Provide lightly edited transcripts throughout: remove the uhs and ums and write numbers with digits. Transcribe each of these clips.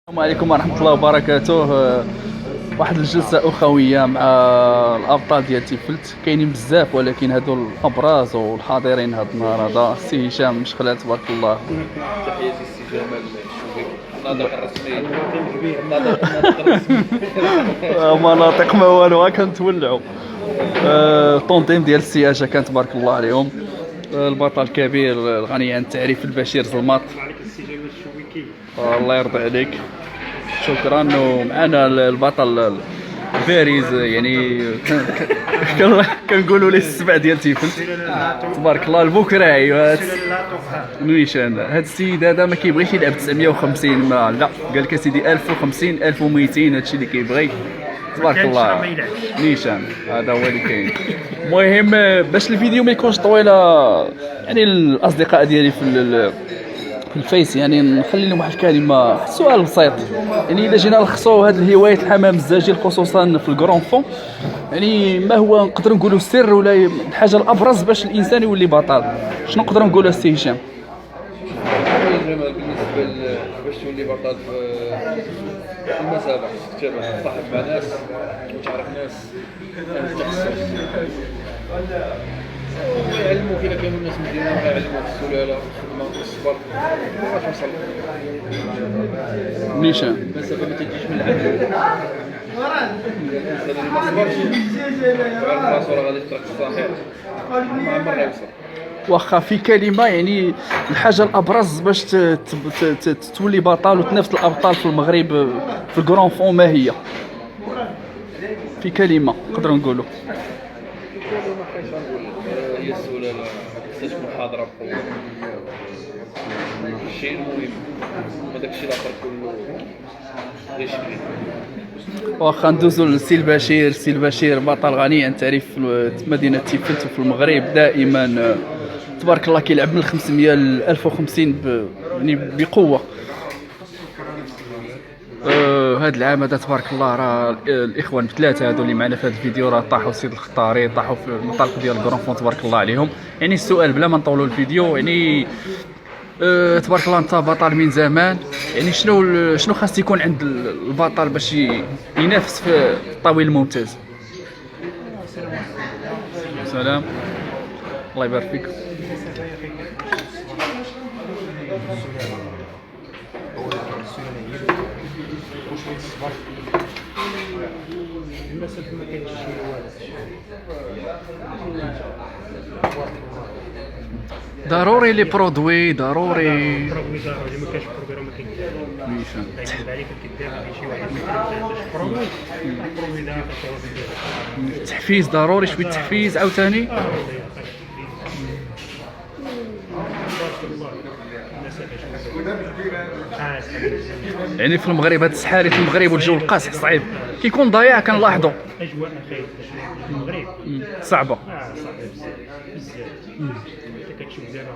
السلام عليكم ورحمة الله وبركاته. واحد الجلسة أخوية مع الأبطال ديال تيفلت، كاينين بزاف ولكن هادو الأبرز والحاضرين هاد النهار هذا السي هشام مشخلات تبارك الله. تحياتي السي جمال الشوبي الناطق الرسمي. الناطق الرسمي مناطق ما والو كنتولعوا. الطونتيم ديال السياجة كان تبارك الله عليهم. البطل الكبير الغني عن التعريف البشير زلماط. الله يرضي عليك، شكرا. ومعنا البطل باريز، يعني كنقولوا ليه السبع ديال تيفلت تبارك الله. البكراعي نيشان. هاد السيد هذا ما كيبغيش يلعب 950، ما لا، قال لك اسيدي 1050 1200 هادشي اللي كيبغي تبارك الله. نيشان هذا هو اللي كاين. المهم باش الفيديو ما يكونش طويله، يعني الاصدقاء ديالي في الفيس يعني نخلي لهم واحد الكلمه، سؤال بسيط. يعني الا جينا نلخصوا هذه الهوايه الحمام الزاجل خصوصا في الكرون فون، يعني ما هو نقدر نقولوا السر ولا الحاجه الابرز باش الانسان يولي بطل؟ شنو نقدر نقولوا السي هشام؟ جمال بالنسبه باش تولي بطل في المسابقه خصك تصاحب مع ناس وتعرف ناس تخصص ويعلموك. الا كانوا الناس مزيانين غيعلموك السلاله والخدمه والصبر باش توصل. نيشان المسافه ما تجيش من العدل. الانسان اللي ما صبرش وعرف راسو راه غادي في الطريق الصحيح ما عمر غيوصل. واخا في كلمه، يعني الحاجه الابرز باش تولي بطل وتنافس الابطال في المغرب في الكرون فون، ما هي؟ في كلمه نقدر نقولوا. هي السلاله ما خصهاش محاضره بقوه. الشيء المهم هذاك الشيء الاخر كله غير شكلي. واخا ندوزو للسي البشير. السي البشير بطل غني عن التعريف في مدينه تيفلت وفي المغرب، دائما تبارك الله كيلعب من 500 ل 1050 يعني بقوه. هذا العام هذا تبارك الله راه الاخوان بثلاثه هذو اللي معنا في هذا الفيديو راه طاحوا سيد الخطاري، طاحوا في المنطقه ديال الكرون فون تبارك الله عليهم. يعني السؤال بلا ما نطولوا الفيديو، يعني تبارك الله انت بطل من زمان، يعني شنو خاص يكون عند البطل باش ينافس في الطاوله الممتاز؟ سلام، الله يبارك فيك. المسافه ما كاينش شي ضروري لي برودوي، ضروري ما كاينش بروغرام، ما كاينش نيشان. كيكذب عليك الكذاب شي واحد ما كيعرفش بروغرام. البروغرام دا تحفيز ضروري، شويه تحفيز عاوتاني. يعني في المغرب هاد السحاري في المغرب والجو القاصح صعيب، كيكون ضياع كنلاحظوا. اجواء خايبه في المغرب صعبه. صعيبه بزاف. انت كتشوف دابا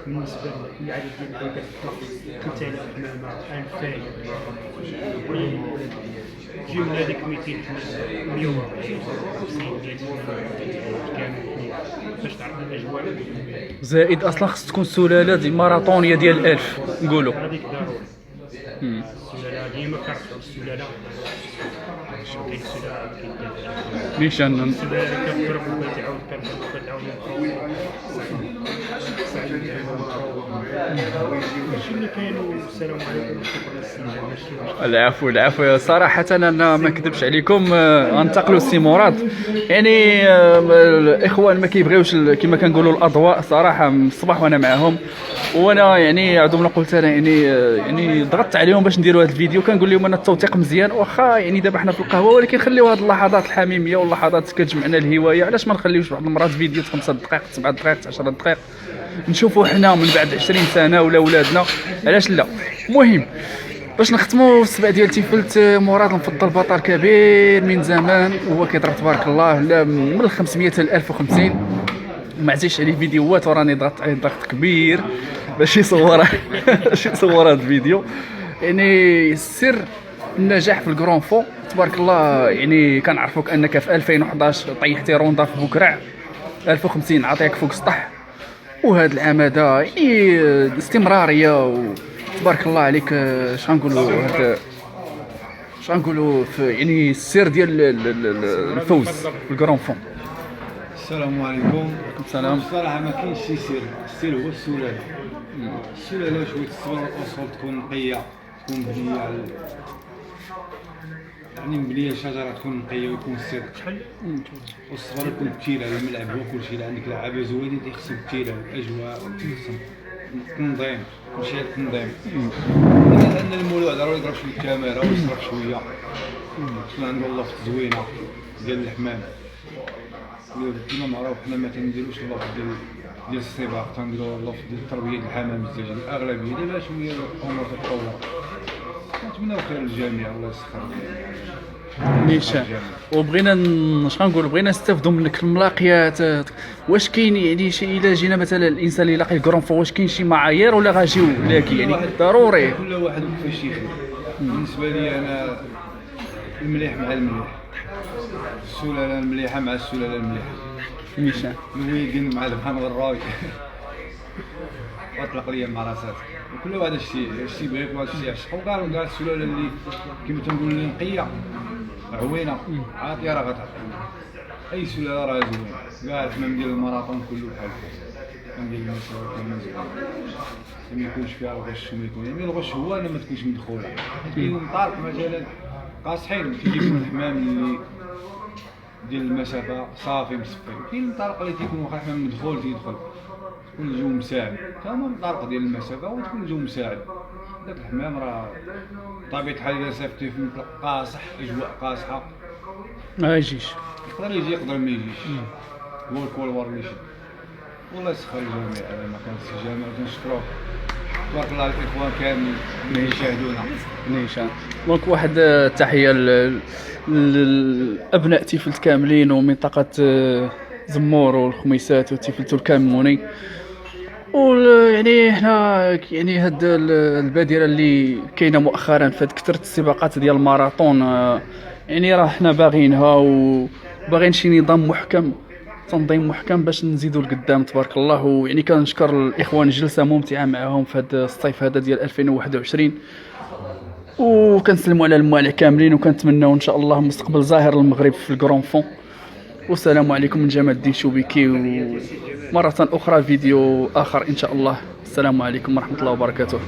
بالنسبه للعدد ديال البيضات كتطلق 3000 حمامه 2000 جيو من هذيك 200 140 50 100 كامل باش تعرف الاجواء. زائد اصلا خص تكون سلاله دي ماراطونيه ديال 1000 نقولوا. هذيك ضروري. السلاله ديما كنرفعوا السلاله. كاين السلاله كاين نيشان السلاله كتضرب وكتعاود كتعاود ماشي اللي كاين. والسلام عليكم وشكرا السي. العفو العفو. صراحة أنا ما نكذبش عليكم، غنتقلوا السي مراد. يعني الإخوان ما كيبغيوش كما كنقولوا الأضواء صراحة من الصباح وأنا معاهم، وأنا يعني عندهم ما قلت أنا يعني ضغطت عليهم باش نديروا هذا الفيديو. كنقول لهم أنا التوثيق مزيان، واخا يعني دابا حنا في القهوة، ولكن خليو هذه اللحظات الحميمية واللحظات كتجمعنا الهواية. علاش ما نخليوش بعض المرات فيديو 5 دقائق 7 دقائق 10 دقائق نشوفوا حنا من بعد 20 سنه ولا ولادنا، علاش لا؟ المهم باش نختموا السبع ديال تيفلت، مراد المفضل بطل كبير من زمان وهو كيضرب تبارك الله من 500 ل 1050. ما عزيزش عليه فيديوهات وراني ضغط عليه ضغط كبير باش يصور باش يصور هذا الفيديو. يعني السر النجاح في الكرون فون تبارك الله، يعني كنعرفوك انك في 2011 طيحتي روندا في بوكرع 1050 عطيك فوق سطح، وهذا العام هذا يعني استمراريه وتبارك الله عليك. اش غنقولوا هذا اش غنقولوا في يعني السر ديال الفوز في الكرون فون؟ السلام عليكم. السلام. بصراحة ما كاينش شي سر، السر هو السلالة. السلالة شوية الصبر والأصول تكون نقية، تكون مبنية على يعني مبنية شجرة تكون نقية ويكون صدق. والصبر يكون بتيلة، الملعب هو كلشي، إلا عندك لعابة زوينين تيخصو بتيلة والأجواء تيخصو التنظيم، كلشي هاد التنظيم. لأن المولود ضروري يضرب شوية الكاميرا ويصرف شوية، تكون عنده اللفت زوينة ديال الحمام. كما معروف حنا ما تنديروش اللفت ديال السباق، تنديرو اللفت ديال تربية الحمام الزجاج الأغلبية ديالها شوية الأمور تتطور. نتمناو خير للجميع الله يسخر. نيشان. وبغينا اش غنقول، بغينا نستافدوا منك الملاقيات. واش كاين يعني شي الا جينا مثلا الانسان اللي يلاقي الكرون فون، واش كاين شي معايير ولا غاجيو لاكي يعني ضروري؟ كل واحد كيفاش يخدم. بالنسبة لي أنا المليح مع المليح، السلالة المليحة مع السلالة المليحة، نيشان. الويدين مع البحان والراوي واطلق ليا مع راسات. وكل واحد اش تيبغي واش تيعشق، وكاع السلاله اللي كيما تنقول اللي نقيه عوينه عاطيه راه غتعطي. اي سلاله راه زوينه، كاع الحمام ديال الماراطون كله بحال الحمام ديال المساوي كامل زوين، ما يكونش فيها الغش وما يكون يعني الغش هو انا ما تكونش مدخوله. كاين مطارق مثلا قاصحين تيجيكم الحمام اللي ديال المسافه صافي مصفي، كاين المطارق اللي تيكون واخا الحمام مدخول تيدخل تكون الجو مساعد، هما المطارق ديال المسافه وتكون الجو مساعد. داك الحمام راه بطبيعة الحال اذا صيفطتيه في مطلق قاصح اجواء قاصحه ما يجيش، يقدر يجي يقدر ما يجيش، هو الكولوار اللي يشد. والله يسخر الجميع على ما كان الجميع وتنشكروه. تبارك الله الاخوان كاملين اللي يشاهدونا. نيشان. دونك واحد التحيه للابناء تيفلت كاملين ومنطقه زمور والخميسات وتيفلت الكاموني. ويعني حنا يعني هاد البادره اللي كاينه مؤخرا في كثره السباقات ديال الماراطون، يعني راه حنا باغينها وباغيين شي نظام محكم، تنظيم محكم باش نزيدوا لقدام تبارك الله. ويعني كنشكر الاخوان جلسه ممتعه معهم في هذا الصيف هذا ديال 2021، وكنسلموا على الموالع كاملين وكنتمناو ان شاء الله مستقبل زاهر للمغرب في الكرون فون. والسلام عليكم من جمال الدين شوبيكي، ومرة أخرى فيديو آخر إن شاء الله. السلام عليكم ورحمة الله وبركاته.